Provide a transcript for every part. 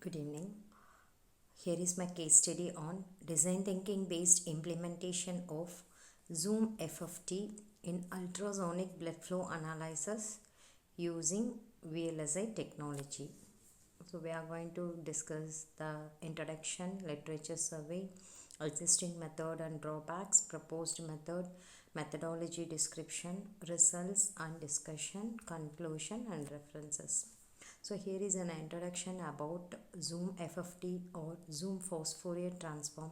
Good evening. Here is my case study on design thinking based implementation of Zoom FFT in ultrasonic blood flow analysis using VLSI technology. So we are going to discuss the introduction, literature survey, existing method and drawbacks, proposed method, methodology description, results and discussion, conclusion and references. So here is an introduction about Zoom FFT or Zoom Fourier transform.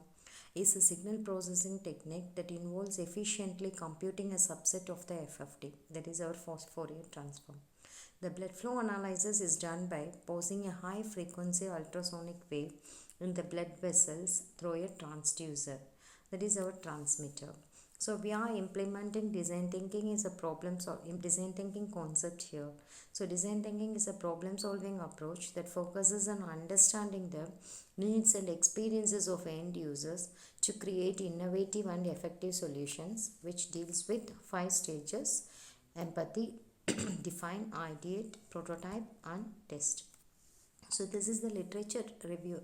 Is a signal processing technique that involves efficiently computing a subset of the FFT, that is our Fourier transform. The blood flow analysis is done by posing a high frequency ultrasonic wave in the blood vessels through a transducer, that is our transmitter. So we are implementing design thinking is a design thinking concept here. So design thinking is a problem solving approach that focuses on understanding the needs and experiences of end users to create innovative and effective solutions, which deals with 5 stages: empathy, define, ideate, prototype and test. So this is the literature review,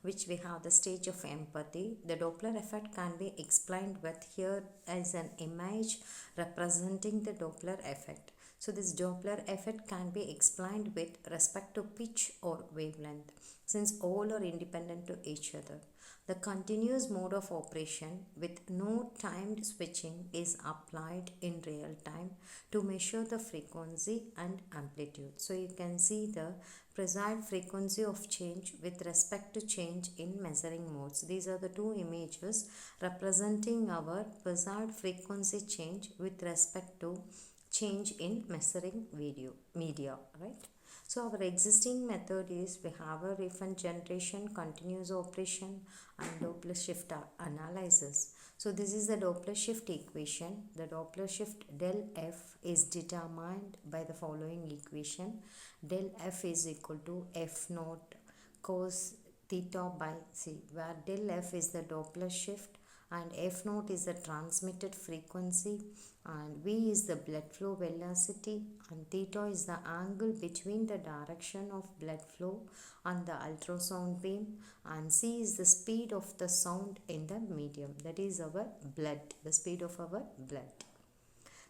which we have the stage of empathy. The Doppler effect can be explained with here as an image representing the Doppler effect. So this Doppler effect can be explained with respect to pitch or wavelength, since all are independent to each other. The continuous mode of operation with no timed switching is applied in real time to measure the frequency and amplitude. So you can see the precise frequency of change with respect to change in measuring modes. These are the two images representing our precise frequency change with respect to change in measuring media, right? So our existing method is we have a refund generation, continuous operation and Doppler shift analysis. So this is the Doppler shift equation. The Doppler shift del F is determined by the following equation. Del F is equal to F naught cos theta by C, where del F is the Doppler shift and F naught is the transmitted frequency and V is the blood flow velocity and theta is the angle between the direction of blood flow and the ultrasound beam, and C is the speed of the sound in the medium, that is our blood, the speed of our blood.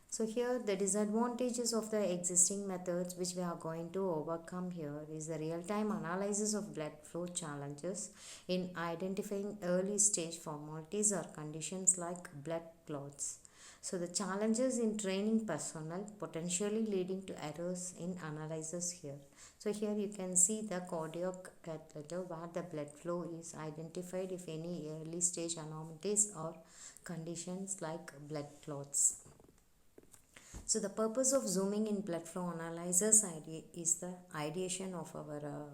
So here the disadvantages of the existing methods which we are going to overcome here is the real-time analysis of blood flow challenges in identifying early stage formalities or conditions like blood clots. So the challenges in training personnel potentially leading to errors in analysis here. So here you can see the cardiac catheter where the blood flow is identified if any early stage anomalies or conditions like blood clots. So the purpose of zooming in blood flow analysis is the ideation of our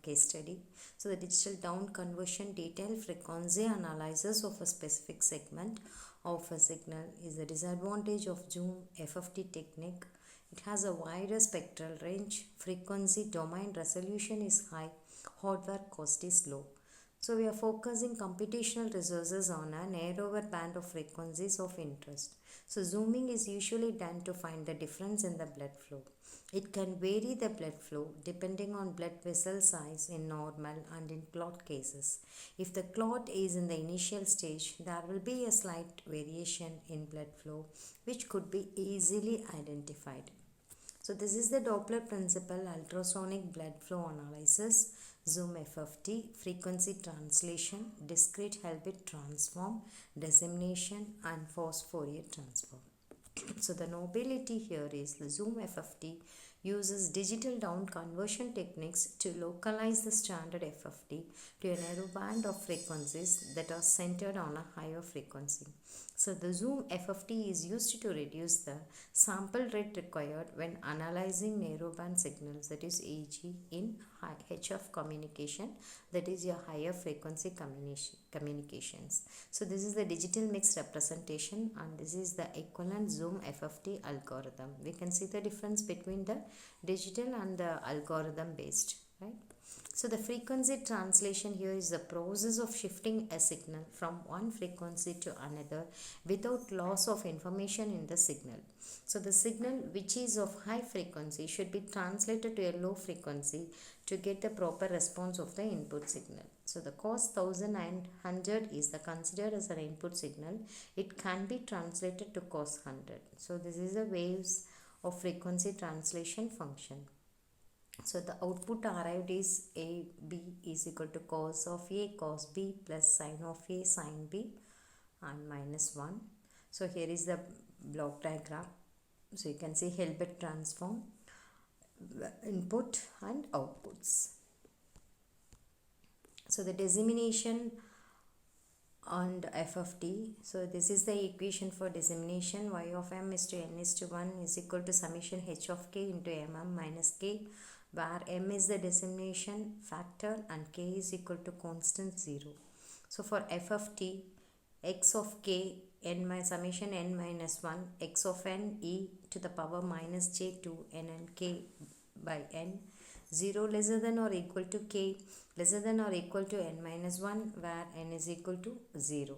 case study. So the digital down conversion detailed frequency analysis of a specific segment of a signal is the disadvantage of Zoom FFT technique. It has a wider spectral range, frequency domain resolution is high, hardware cost is low. So we are focusing computational resources on a narrower band of frequencies of interest. So zooming is usually done to find the difference in the blood flow. It can vary the blood flow depending on blood vessel size in normal and in clot cases. If the clot is in the initial stage, there will be a slight variation in blood flow which could be easily identified. So this is the Doppler principle ultrasonic blood flow analysis, Zoom FFT, frequency translation, discrete Helbig transform, dissemination and Fourier transform. So the nobility here is the Zoom FFT uses digital down conversion techniques to localize the standard FFT to a narrow band of frequencies that are centered on a higher frequency. So the Zoom FFT is used to reduce the sample rate required when analyzing narrowband signals, that is AG, in HF communication, that is your higher frequency communications. So this is the digital mixed representation and this is the equivalent Zoom FFT algorithm. We can see the difference between the digital and the algorithm based, right? So the frequency translation here is the process of shifting a signal from one frequency to another without loss of information in the signal. So the signal which is of high frequency should be translated to a low frequency to get the proper response of the input signal. So the cos 1900 is the considered as an input signal. It can be translated to cos 100. So this is a waves of frequency translation function. So the output arrived is A B is equal to cos of A cos B plus sin of A sin B and minus 1. So here is the block diagram. So you can see Hilbert transform, input and outputs. So the dissemination and f of t. So this is the equation for dissemination. Y of m is to n is to 1 is equal to summation h of k into mm minus k, where m is the dissemination factor and k is equal to constant 0. So for f of t, x of k n my summation n minus 1 x of n e to the power minus j 2 n and k by n, 0 lesser than or equal to k lesser than or equal to n minus 1, where n is equal to 0.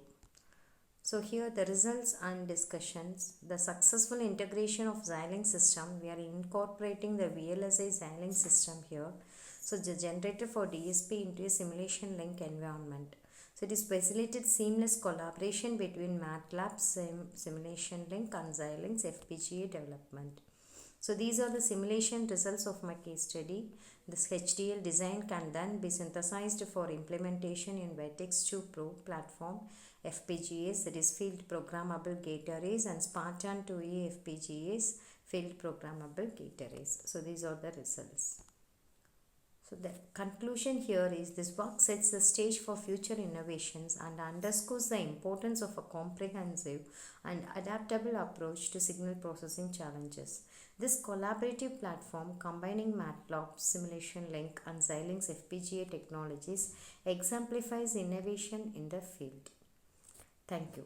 So here the results and discussions. The successful integration of Xilinx system, we are incorporating the VLSI Xilinx system here. So the generator for DSP into a simulation link environment. So it is facilitated seamless collaboration between MATLAB simulation link and Xilinx FPGA development. So these are the simulation results of my case study. This HDL design can then be synthesized for implementation in Vertex 2 Pro platform FPGAs, that is field programmable gate arrays, and Spartan 2E FPGAs, field programmable gate arrays. So these are the results. So the conclusion here is this work sets the stage for future innovations and underscores the importance of a comprehensive and adaptable approach to signal processing challenges. This collaborative platform combining MATLAB, Simulation Link and Xilinx FPGA technologies exemplifies innovation in the field. Thank you.